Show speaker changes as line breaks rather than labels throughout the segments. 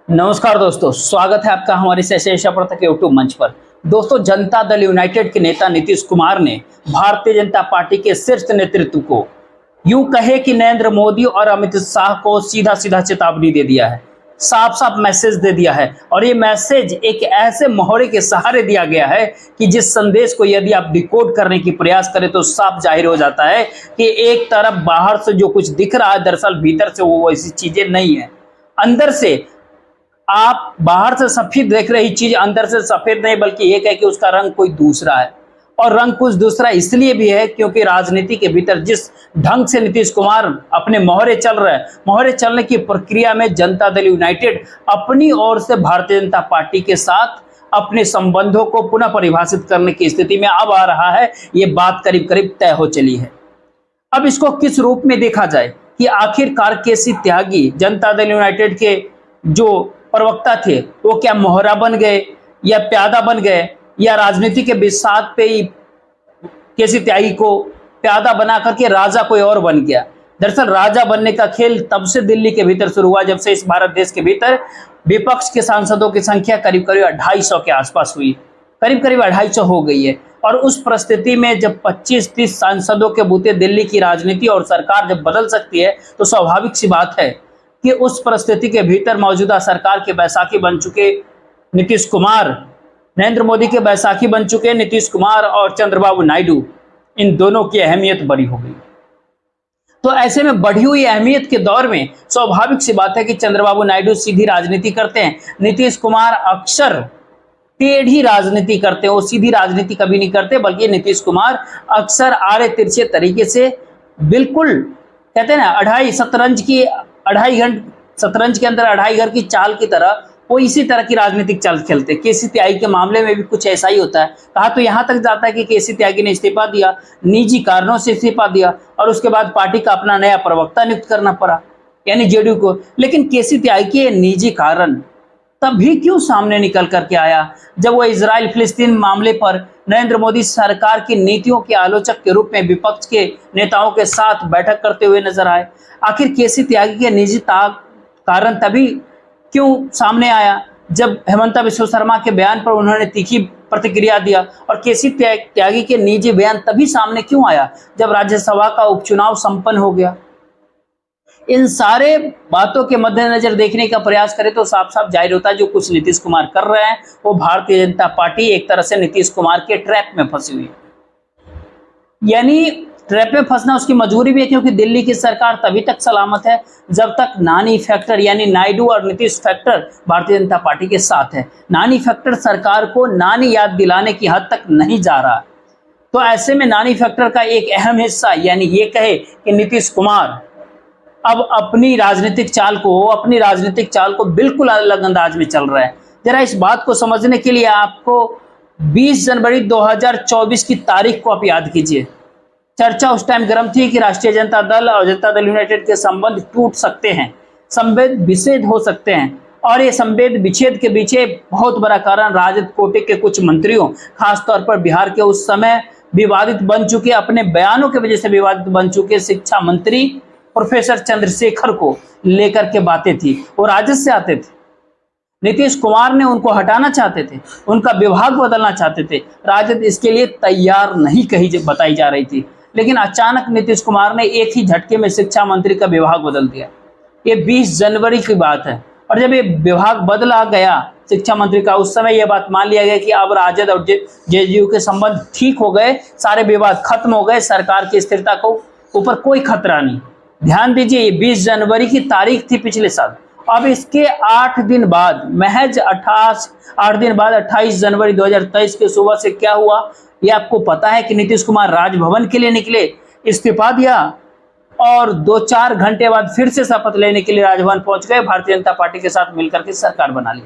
नमस्कार दोस्तों, स्वागत है आपका हमारे तक यूट्यूब मंच पर। दोस्तों, जनता दल यूनाइटेड के नेता नीतीश कुमार ने भारतीय जनता पार्टी के शीर्ष नेतृत्व को यूं कहे कि नरेंद्र मोदी और अमित शाह को सीधा सीधा चेतावनी दे दिया है, साफ साफ मैसेज दे दिया है। और ये मैसेज एक ऐसे मोहरे के सहारे दिया गया है कि जिस संदेश को यदि आप डिकोड करने की प्रयास करें तो साफ जाहिर हो जाता है कि एक तरफ बाहर से जो कुछ दिख रहा है, दरअसल भीतर से वो वैसी चीजें नहीं है। अंदर से आप बाहर से सफेद देख रही चीज अंदर से सफेद नहीं, बल्कि एक है कि उसका रंग कोई दूसरा है। और रंग कुछ दूसरा इसलिए भी है क्योंकि राजनीति के भीतर जिस ढंग से नीतीश कुमार अपने मोहरे चल रहे हैं, मोहरे चलने की प्रक्रिया में जनता दल यूनाइटेड अपनी ओर से भारतीय जनता पार्टी के साथ अपने संबंधों को पुनः परिभाषित करने की स्थिति में अब आ रहा है। ये बात करीब करीब तय हो चली है। अब इसको किस रूप में देखा जाए कि आखिरकार केसी त्यागी जनता दल यूनाइटेड के जो प्रवक्ता थे वो क्या मोहरा बन गए या प्यादा बन गए, या राजनीति के बिसात पे ही केसी त्यागी को प्यादा बना करके राजा कोई और बन गया। दरअसल राजा बनने का खेल तब से दिल्ली के भीतर शुरू हुआ जब से इस भारत देश के भीतर विपक्ष के सांसदों की संख्या करीब करीब 250 के आसपास हुई, करीब करीब 250 हो गई है। और उस परिस्थिति में जब 25-30 सांसदों के बूते दिल्ली की राजनीति और सरकार जब बदल सकती है तो स्वाभाविक सी बात है कि उस परिस्थिति के भीतर मौजूदा सरकार के बैसाखी बन चुके नीतीश कुमार, नरेंद्र मोदी के बैसाखी बन चुके नीतीश कुमार और चंद्रबाबू नायडू, इन दोनों की अहमियत बड़ी हो गई। तो ऐसे में बढ़ी हुई अहमियत के दौर में स्वाभाविक सी बात है कि चंद्रबाबू नायडू सीधी राजनीति करते हैं, नीतीश कुमार अक्सर टेढ़ी राजनीति करते हैं। वो सीधी राजनीति कभी नहीं करते, बल्कि नीतीश कुमार अक्सर आड़े तिरछे तरीके से, बिल्कुल कहते हैं ना अढ़ाई शतरंज के अंदर अढ़ाई घर की चाल की तरह वो इसी तरह की राजनीतिक चाल खेलते। केसी त्यागी के मामले में भी कुछ ऐसा ही होता है। कहा तो यहां तक जाता है कि केसी त्यागी ने इस्तीफा दिया, निजी कारणों से इस्तीफा दिया, और उसके बाद पार्टी का अपना नया प्रवक्ता नियुक्त करना पड़ा, यानी जेडीयू को। लेकिन केसी त्यागी के निजी कारण तभी क्यों सामने निकल करके आया जब वो इजराइल फिलिस्तीन मामले पर नरेंद्र मोदी सरकार की नीतियों के आलोचक के रूप में विपक्ष के नेताओं के साथ बैठक करते हुए नजर आए। आखिर केसी त्यागी के निजी कारण तभी क्यों सामने आया जब हेमंता बिस्वा शर्मा के बयान पर उन्होंने तीखी प्रतिक्रिया दिया, और केसी त्यागी के निजी बयान तभी सामने क्यों आया जब राज्यसभा का उपचुनाव संपन्न हो गया। इन सारे बातों के मद्देनजर देखने का प्रयास करें तो साफ साफ जाहिर होता है जो कुछ नीतीश कुमार कर रहे हैं वो भारतीय जनता पार्टी एक तरह से नीतीश कुमार के ट्रैप में फंसी हुई है। यानी ट्रैप में फंसना उसकी मजबूरी भी है, क्योंकि दिल्ली की सरकार तभी तक सलामत है जब तक नानी फैक्टर यानी नायडू और नीतीश फैक्टर भारतीय जनता पार्टी के साथ है। नानी फैक्टर सरकार को नानी याद दिलाने की हद तक नहीं जा रहा। तो ऐसे में नानी फैक्टर का एक अहम हिस्सा, यानी ये कहे कि नीतीश कुमार अब अपनी राजनीतिक चाल को बिल्कुल अलग अंदाज में चल रहा है। जरा इस बात को समझने के लिए आपको 20 जनवरी 2024 की तारीख को आप याद कीजिए। चर्चा उस टाइम गर्म थी कि राष्ट्रीय जनता दल और जनता दल यूनाइटेड के संबंध टूट सकते हैं, संवेद विच्छेद हो सकते हैं। और ये संवेद विच्छेद के पीछे बहुत बड़ा कारण राजद कोटे के कुछ मंत्रियों, खासतौर पर बिहार के उस समय विवादित बन चुके, अपने बयानों की वजह से विवादित बन चुके शिक्षा मंत्री प्रोफेसर चंद्रशेखर को लेकर के बातें थी। वो राजद से आते थे, नीतीश कुमार ने उनको हटाना चाहते थे, उनका विभाग बदलना चाहते थे। राजद इसके लिए तैयार नहीं कही बताई जा रही थी, लेकिन अचानक नीतीश कुमार ने एक ही झटके में शिक्षा मंत्री का विभाग बदल दिया। ये 20 जनवरी की बात है, और जब ये विभाग बदला गया शिक्षा मंत्री का, उस समय यह बात मान लिया गया कि अब राजद और जेडीयू के संबंध ठीक हो गए, सारे विवाद खत्म हो गए, सरकार की स्थिरता को ऊपर कोई खतरा नहीं। ध्यान दीजिए, ये 20 जनवरी की तारीख थी पिछले साल। अब इसके 8 दिन बाद, महज 8 दिन बाद 28 जनवरी 2023 के सुबह से क्या हुआ ये आपको पता है कि नीतीश कुमार राजभवन के लिए निकले, इस्तीफा दिया, और 2-4 घंटे बाद फिर से शपथ लेने के लिए राजभवन पहुंच गए, भारतीय जनता पार्टी के साथ मिलकर के सरकार बना ली।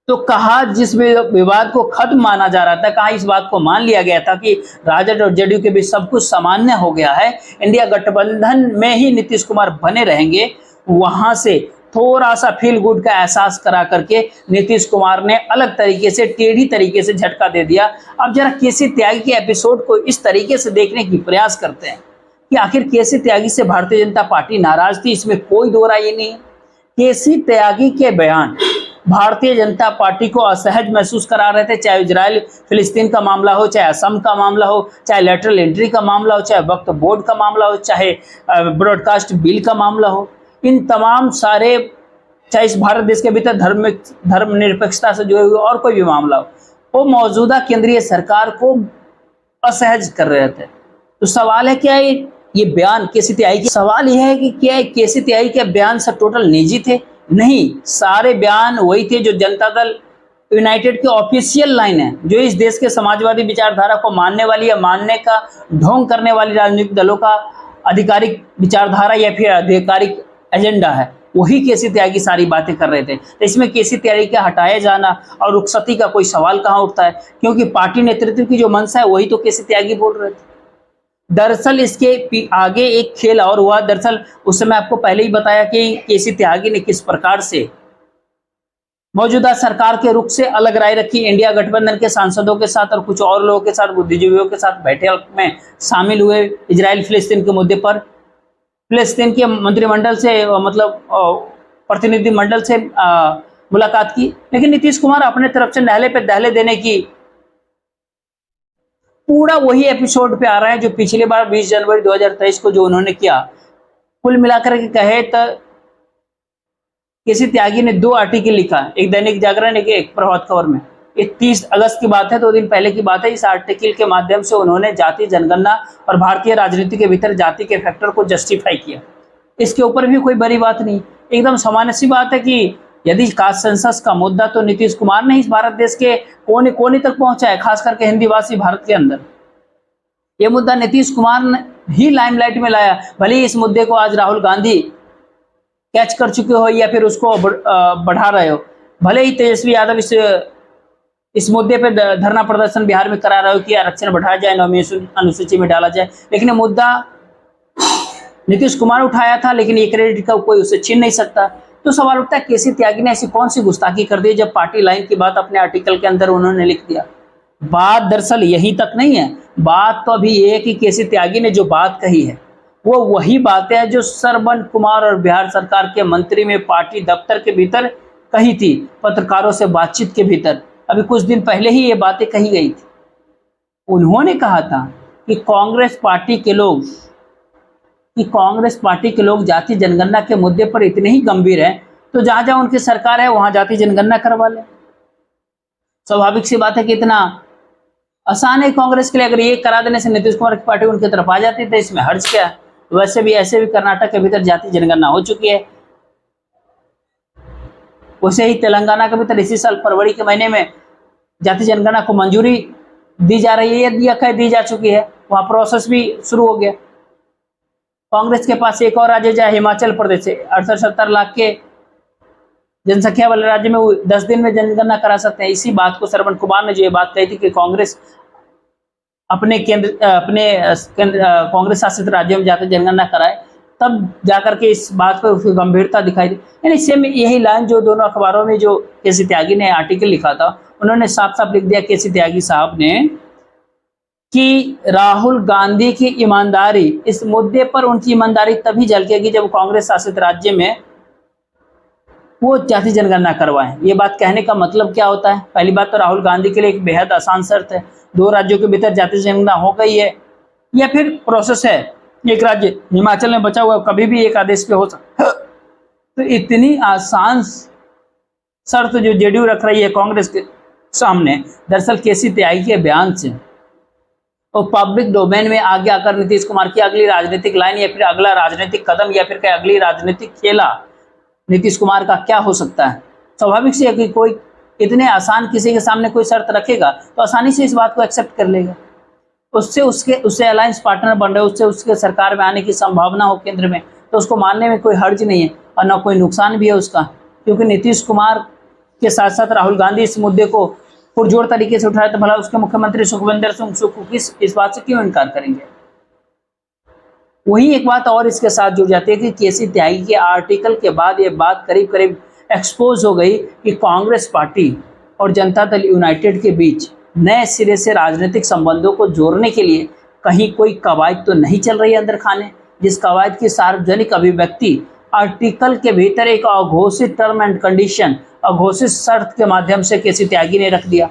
तो कहा जिस विवाद को खत्म माना जा रहा था, कहा इस बात को मान लिया गया था कि राजद और जेडीयू के बीच सब कुछ सामान्य हो गया है, इंडिया गठबंधन में ही नीतीश कुमार बने रहेंगे, वहां से थोड़ा सा फील गुड का एहसास करा करके नीतीश कुमार ने अलग तरीके से, टेढ़ी तरीके से झटका दे दिया। अब जरा केसी त्यागी के एपिसोड को इस तरीके से देखने की प्रयास करते हैं कि आखिर केसी त्यागी से भारतीय जनता पार्टी नाराज थी, इसमें कोई दो राय नहीं है। केसी त्यागी के बयान भारतीय जनता पार्टी को असहज महसूस करा रहे थे, चाहे इजराइल फिलिस्तीन का मामला हो, चाहे असम का मामला हो, चाहे लेटरल एंट्री का मामला हो, चाहे वक्फ बोर्ड का मामला हो, चाहे ब्रॉडकास्ट बिल का मामला हो। इन तमाम सारे, चाहे इस भारत देश के भीतर धर्मनिरपेक्षता से जुड़े हुए और कोई भी मामला हो, वो मौजूदा केंद्रीय सरकार को असहज कर रहे थे। तो सवाल है क्या ये बयान केसी त्यागी की, सवाल यह है कि क्या केसी त्यागी के बयान सब टोटल निजी थे? नहीं, सारे बयान वही थे जो जनता दल यूनाइटेड की ऑफिशियल लाइन है, जो इस देश के समाजवादी विचारधारा को मानने वाली या मानने का ढोंग करने वाली राजनीतिक दलों का आधिकारिक विचारधारा या फिर आधिकारिक एजेंडा है, वही केसी त्यागी सारी बातें कर रहे थे। तो इसमें केसी त्यागी का हटाया जाना और रुखसती का कोई सवाल कहाँ उठता है, क्योंकि पार्टी नेतृत्व की जो मंशा है वही तो केसी त्यागी बोल रहे थे। दरअसल इसके आगे एक खेल और हुआ। दरअसल उस समय आपको पहले ही बताया कि केसी त्यागी ने किस प्रकार से मौजूदा सरकार के रुख से अलग राय रखी, इंडिया गठबंधन के सांसदों के साथ और कुछ और लोगों के साथ, बुद्धिजीवियों के साथ बैठक में शामिल हुए, इजराइल फिलिस्तीन के मुद्दे पर फिलिस्तीन के मंत्रिमंडल से मतलब प्रतिनिधिमंडल से मुलाकात की। लेकिन नीतीश कुमार अपने तरफ से नहले पे दहले देने की पूरा वही एपिसोड पे आ रहा है जो पिछली बार 20 जनवरी 2023 को जो उन्होंने किया। कुल मिलाकर के कहे तो केसी त्यागी ने 2 आर्टिकल लिखा, एक दैनिक जागरण, एक प्रभात खबर में। ये 30 अगस्त की बात है, 2 दिन पहले की बात है। इस आर्टिकल के माध्यम से उन्होंने जाति जनगणना और भारतीय राजनीति के भीतर जाति के फैक्टर को जस्टिफाई किया। इसके ऊपर भी कोई बड़ी बात नहीं, एकदम सामान्य सी बात है कि यदि कास्ट सेंसस का मुद्दा तो नीतीश कुमार ने इस भारत देश के कोने कोने तक पहुंचा है, खास करके हिंदी भाषी भारत के अंदर। ये मुद्दा नीतीश कुमार ने ही लाइमलाइट में लाया। भले ही इस मुद्दे को आज राहुल गांधी कैच कर चुके हो या फिर उसको बढ़ा रहे हो, भले ही तेजस्वी यादव इस मुद्दे पे धरना प्रदर्शन बिहार में करा रहे हो कि आरक्षण बढ़ाया जाए, 9वीं अनुसूची में डाला जाए, लेकिन ये मुद्दा नीतीश कुमार उठाया था, लेकिन ये क्रेडिट का कोई उसे छीन नहीं सकता। तो सवाल उठता है केसी त्यागी ने ऐसी कौन सी गुस्ताखी कर दी जब पार्टी लाइन की बात अपने आर्टिकल के अंदर उन्होंने लिख दिया। बात दरअसल यही तक नहीं है, बात तो अभी ये है कि केसी त्यागी ने जो बात कही है वो वही बातें हैं जो श्रवण कुमार और बिहार सरकार के मंत्री में पार्टी दफ्तर के भीतर कही थी, पत्रकारों से बातचीत के भीतर। अभी कुछ दिन पहले ही ये बातें कही गई थी। उन्होंने कहा था कि कांग्रेस पार्टी के लोग जाति जनगणना के मुद्दे पर इतने ही गंभीर हैं तो जहां जहां उनकी सरकार है वहां जाति जनगणना करवा ले। स्वाभाविक सी बात है कि इतना आसान है कांग्रेस के लिए, अगर ये करा देने से नीतीश कुमार की पार्टी उनकी तरफ आ जाती तो इसमें हर्ज क्या है। वैसे भी ऐसे भी कर्नाटक के भीतर जाति जनगणना हो चुकी है, वैसे ही तेलंगाना के भीतर इसी साल फरवरी के महीने में जाति जनगणना को मंजूरी दी जा रही है या दी जा चुकी है, वहां प्रोसेस भी शुरू हो गया। कांग्रेस के पास एक और राज्य है हिमाचल प्रदेश से 68-70 लाख के जनसंख्या वाले राज्य में वो 10 दिन में जनगणना करा सकते हैं। इसी बात को श्रवण कुमार ने जो ये बात कही थी कि कांग्रेस अपने कांग्रेस शासित राज्यों में जाकर जनगणना कराए, तब जाकर के इस बात पर उसकी गंभीरता दिखाई दी। यानी सेम यही लाइन जो दोनों अखबारों में जो केसी त्यागी ने आर्टिकल लिखा था, उन्होंने साफ साफ लिख दिया केसी त्यागी साहब ने कि राहुल गांधी की ईमानदारी, इस मुद्दे पर उनकी ईमानदारी तभी झलकेगी जब कांग्रेस शासित राज्य में वो जाति जनगणना करवाएं। ये बात कहने का मतलब क्या होता है? पहली बात तो राहुल गांधी के लिए एक बेहद आसान शर्त है, 2 राज्यों के भीतर जाति जनगणना हो गई है या फिर प्रोसेस है, एक राज्य हिमाचल में बचा हुआ, कभी भी एक आदेश पे हो सकता। तो इतनी आसान शर्त जो जेडीयू रख रही है कांग्रेस के सामने, दरअसल केसी त्यागी के बयान से और पब्लिक डोमेन में आगे आकर नीतीश कुमार की अगली राजनीतिक लाइन या फिर अगला राजनीतिक कदम या फिर अगली राजनीतिक खेला नीतीश कुमार का क्या हो सकता है। स्वाभाविक से है कि कोई इतने आसान किसी के सामने कोई शर्त रखेगा तो आसानी से इस बात को एक्सेप्ट कर लेगा, उससे अलायंस पार्टनर बन रहे, उसके सरकार में आने की संभावना हो केंद्र में, तो उसको मानने में कोई हर्ज नहीं है और ना कोई नुकसान भी है उसका, क्योंकि नीतीश कुमार के साथ साथ राहुल गांधी इस मुद्दे को पुरजोर तरीके से उठाए तो भला उसके मुख्यमंत्री सुखविंदर सिंह सुक्खू इस बात से क्यों इनकार करेंगे। वही एक बात और इसके साथ जुड़ जाती है कि केसी त्यागी के आर्टिकल के बाद ये बात करीब करीब एक्सपोज हो गई कि कांग्रेस पार्टी और जनता दल यूनाइटेड के बीच नए सिरे से राजनीतिक संबंधों को जोड़ने के लिए कहीं कोई कवायद तो नहीं चल रही है अंदर खाने, जिस कवायद की सार्वजनिक अभिव्यक्ति आर्टिकल के भीतर एक अघोषित टर्म एंड कंडीशन, अघोषित शर्त के माध्यम से केसी त्यागी ने रख दिया।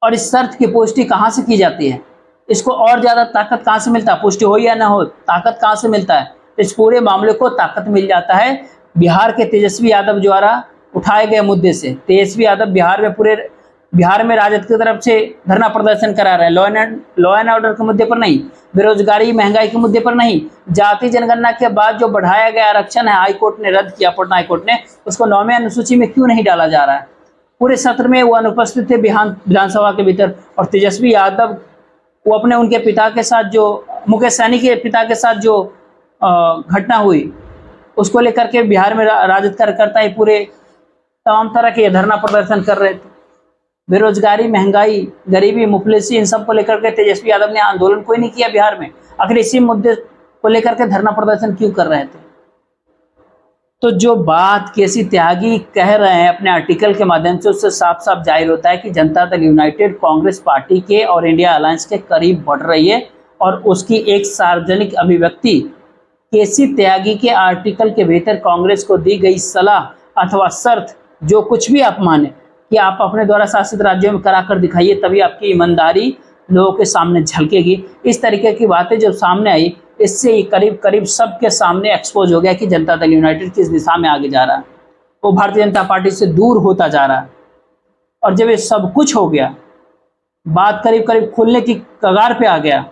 और इस शर्त की पुष्टि कहां से की जाती है, इसको और ज्यादा ताकत कहां से मिलता है, पुष्टि हो या ना हो, ताकत कहां से मिलता है, इस पूरे मामले को ताकत मिल जाता है बिहार के तेजस्वी यादव द्वारा उठाए गए मुद्दे से। तेजस्वी यादव बिहार में राजद की तरफ से धरना प्रदर्शन करा रहे हैं, लॉ एंड ऑर्डर के मुद्दे पर नहीं, बेरोजगारी महंगाई के मुद्दे पर नहीं, जाति जनगणना के बाद जो बढ़ाया गया आरक्षण है हाईकोर्ट ने रद्द किया, पटना हाईकोर्ट ने, उसको 9वीं अनुसूची में क्यों नहीं डाला जा रहा है। पूरे सत्र में वो अनुपस्थित थे विधानसभा के भीतर, और तेजस्वी यादव वो अपने उनके पिता के साथ जो मुकेश सहनी के पिता के साथ जो घटना हुई उसको लेकर के बिहार में राजद कार्यकर्ता ही पूरे तमाम तरह के धरना प्रदर्शन कर रहे थे। बेरोजगारी, महंगाई, गरीबी, मुफलिसी, इन सब को लेकर के तेजस्वी यादव ने आंदोलन कोई नहीं किया बिहार में, आखिर इसी मुद्दे को लेकर के धरना प्रदर्शन क्यों कर रहे थे। तो जो बात केसी त्यागी कह रहे हैं अपने आर्टिकल के माध्यम से, उससे साफ साफ जाहिर होता है कि जनता दल यूनाइटेड कांग्रेस पार्टी के और इंडिया अलायंस के करीब बढ़ रही है, और उसकी एक सार्वजनिक अभिव्यक्ति केसी त्यागी के आर्टिकल के भीतर कांग्रेस को दी गई सलाह अथवा शर्त, जो कुछ भी आप माने कि आप अपने द्वारा शासित राज्यों में कराकर दिखाइए तभी आपकी ईमानदारी लोगों के सामने झलकेगी, इस तरीके की बातें जब सामने आई, इससे करीब करीब सबके सामने एक्सपोज हो गया कि जनता दल यूनाइटेड किस दिशा में आगे जा रहा है, वो भारतीय जनता पार्टी से दूर होता जा रहा है। और जब ये सब कुछ हो गया, बात करीब करीब खुलने की कगार पे आ गया,